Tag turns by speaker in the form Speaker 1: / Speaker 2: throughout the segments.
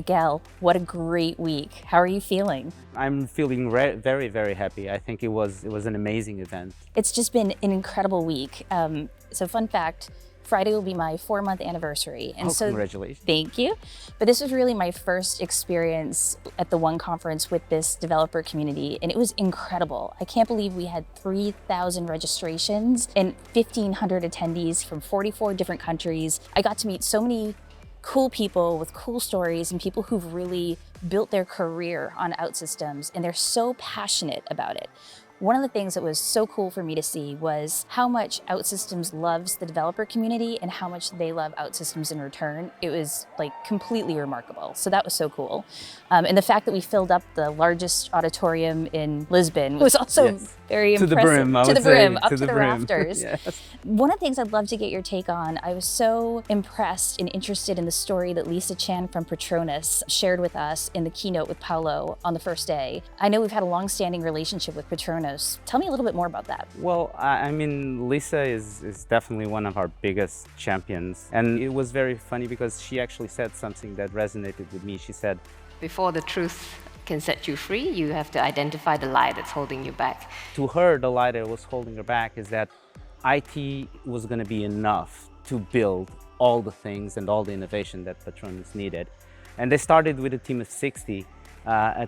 Speaker 1: Miguel, what a great week. How are you feeling?
Speaker 2: I'm feeling very, very happy. I think it was an amazing event.
Speaker 1: It's just been an incredible week. So fun fact, Friday will be my 4-month anniversary.
Speaker 2: And congratulations.
Speaker 1: Thank you. But this was really my first experience at the ONE conference with this developer community, and it was incredible. I can't believe we had 3,000 registrations and 1,500 attendees from 44 different countries. I got to meet so many cool people with cool stories and people who've really built their career on OutSystems, and they're so passionate about it. One of the things that was so cool for me to see was how much OutSystems loves the developer community and how much they love OutSystems in return. It was like completely remarkable. So that was so cool. And the fact that we filled up the largest auditorium in Lisbon was also very impressive.
Speaker 2: To the brim,
Speaker 1: up to the
Speaker 2: brim.
Speaker 1: rafters.
Speaker 2: Yes.
Speaker 1: One of the things I'd love to get your take on, I was so impressed and interested in the story that Lisa Chan from Petronas shared with us in the keynote with Paolo on the first day. I know we've had a long-standing relationship with Petronas. Tell me a little bit more about that.
Speaker 2: Well, I mean, Lisa is definitely one of our biggest champions. And it was very funny because she actually said something that resonated with me. She said,
Speaker 3: before the truth can set you free, you have to identify the lie that's holding you back.
Speaker 2: To her, the lie that was holding her back is that IT was going to be enough to build all the things and all the innovation that Petronas needed. And they started with a team of 60.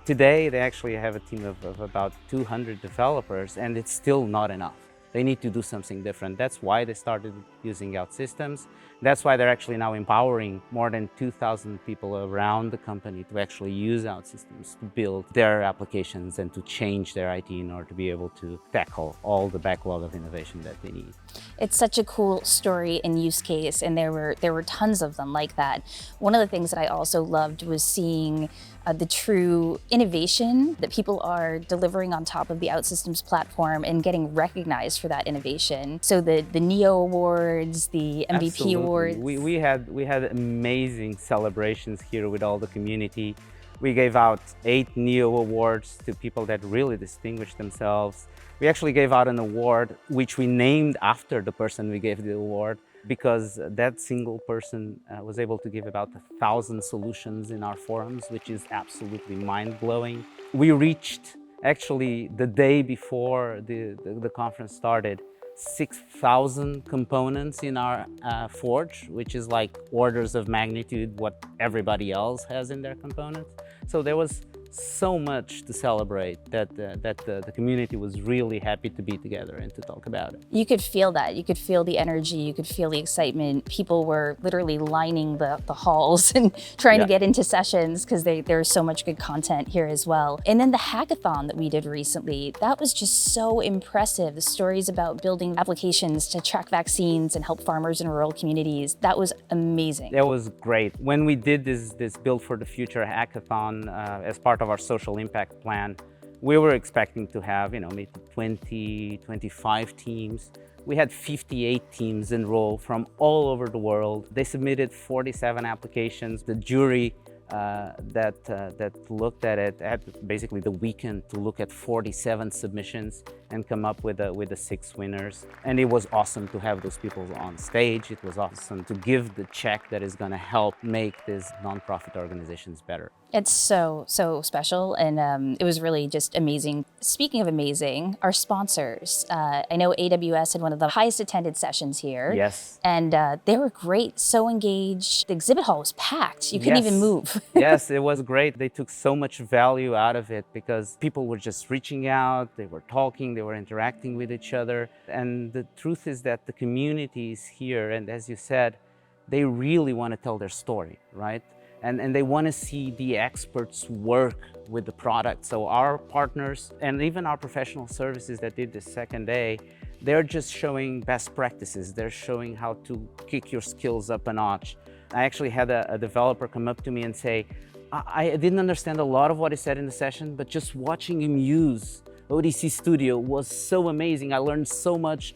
Speaker 2: Today, they actually have a team of about 200 developers, and it's still not enough. They need to do something different. That's why they started using OutSystems. That's why they're actually now empowering more than 2,000 people around the company to actually use OutSystems to build their applications and to change their IT in order to be able to tackle all the backlog of innovation that they need.
Speaker 1: It's such a cool story and use case, and there were tons of them like that. One of the things that I also loved was seeing the true innovation that people are delivering on top of the OutSystems platform and getting recognized for that innovation. So the NEO Awards, the MVP
Speaker 2: Absolutely.
Speaker 1: Awards.
Speaker 2: We had amazing celebrations here with all the community. We gave out 8 NEO Awards to people that really distinguished themselves. We actually gave out an award which we named after the person we gave the award, because that single person was able to give about 1,000 solutions in our forums, which is absolutely mind-blowing. We reached, actually the day before the conference started, 6,000 components in our Forge, which is like orders of magnitude what everybody else has in their components. So there was so much to celebrate that the community was really happy to be together and to talk about it.
Speaker 1: You could feel that. You could feel the energy. You could feel the excitement. People were literally lining the halls and trying to get into sessions because there's so much good content here as well. And then the hackathon that we did recently, that was just so impressive. The stories about building applications to track vaccines and help farmers in rural communities, that was amazing.
Speaker 2: That was great. When we did this Build for the Future hackathon as part of our social impact plan, we were expecting to have, maybe 20, 25 teams. We had 58 teams enroll from all over the world. They submitted 47 applications. The jury that looked at it had basically the weekend to look at 47 submissions and come up with the 6 winners. And it was awesome to have those people on stage. It was awesome to give the check that is going to help make these nonprofit organizations better.
Speaker 1: It's so special, and it was really just amazing. Speaking of amazing, our sponsors. I know AWS had one of the highest attended sessions here.
Speaker 2: Yes.
Speaker 1: And they were great, so engaged. The exhibit hall was packed. You couldn't even move.
Speaker 2: Yes, it was great. They took so much value out of it because people were just reaching out, they were talking, they were interacting with each other. And the truth is that the community is here, and as you said, they really want to tell their story, right? And they want to see the experts work with the product. So our partners and even our professional services that did the second day, they're just showing best practices. They're showing how to kick your skills up a notch. I actually had a developer come up to me and say, I didn't understand a lot of what he said in the session, but just watching him use ODC Studio was so amazing. I learned so much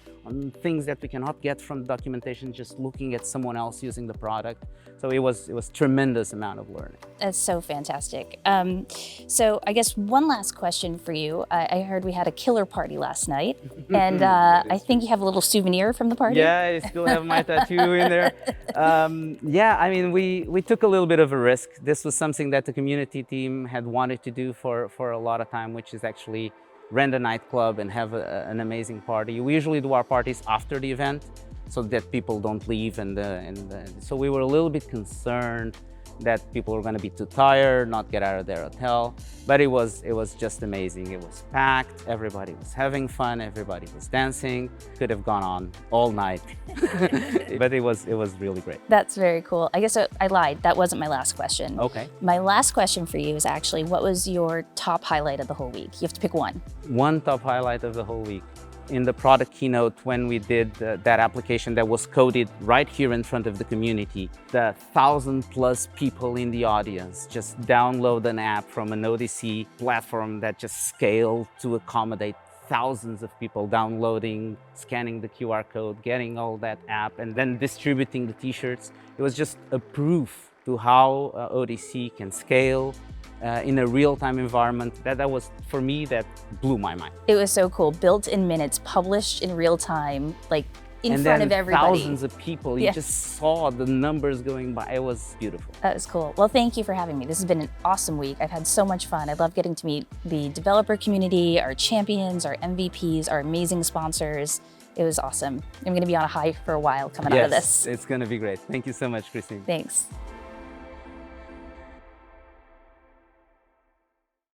Speaker 2: things that we cannot get from documentation, just looking at someone else using the product. So it was tremendous amount of learning.
Speaker 1: That's so fantastic. So I guess one last question for you. I heard we had a killer party last night, and I think you have a little souvenir from the party.
Speaker 2: Yeah, I still have my tattoo in there. Yeah, I mean, we took a little bit of a risk. This was something that the community team had wanted to do for a lot of time, which is actually rent a nightclub and have an amazing party. We usually do our parties after the event so that people don't leave, and so we were a little bit concerned that people were going to be too tired, not get out of their hotel. But it was just amazing. It was packed. Everybody was having fun. Everybody was dancing. Could have gone on all night, but it was really great.
Speaker 1: That's very cool. I guess I lied. That wasn't my last question.
Speaker 2: Okay.
Speaker 1: My last question for you is actually, what was your top highlight of the whole week? You have to pick one.
Speaker 2: One top highlight of the whole week. In the product keynote, when we did that application that was coded right here in front of the community, the 1,000+ people in the audience just download an app from an ODC platform that just scaled to accommodate thousands of people downloading, scanning the QR code, getting all that app, and then distributing the t-shirts. It was just a proof to how ODC can scale in a real-time environment. That was, for me, that blew my mind.
Speaker 1: It was so cool. Built in minutes, published in real time, like in front of everybody.
Speaker 2: Thousands of people. You just saw the numbers going by. It was beautiful.
Speaker 1: That was cool. Well, thank you for having me. This has been an awesome week. I've had so much fun. I love getting to meet the developer community, our champions, our MVPs, our amazing sponsors. It was awesome. I'm going to be on a high for a while coming out of this.
Speaker 2: Yes, it's going to be great. Thank you so much, Christine.
Speaker 1: Thanks.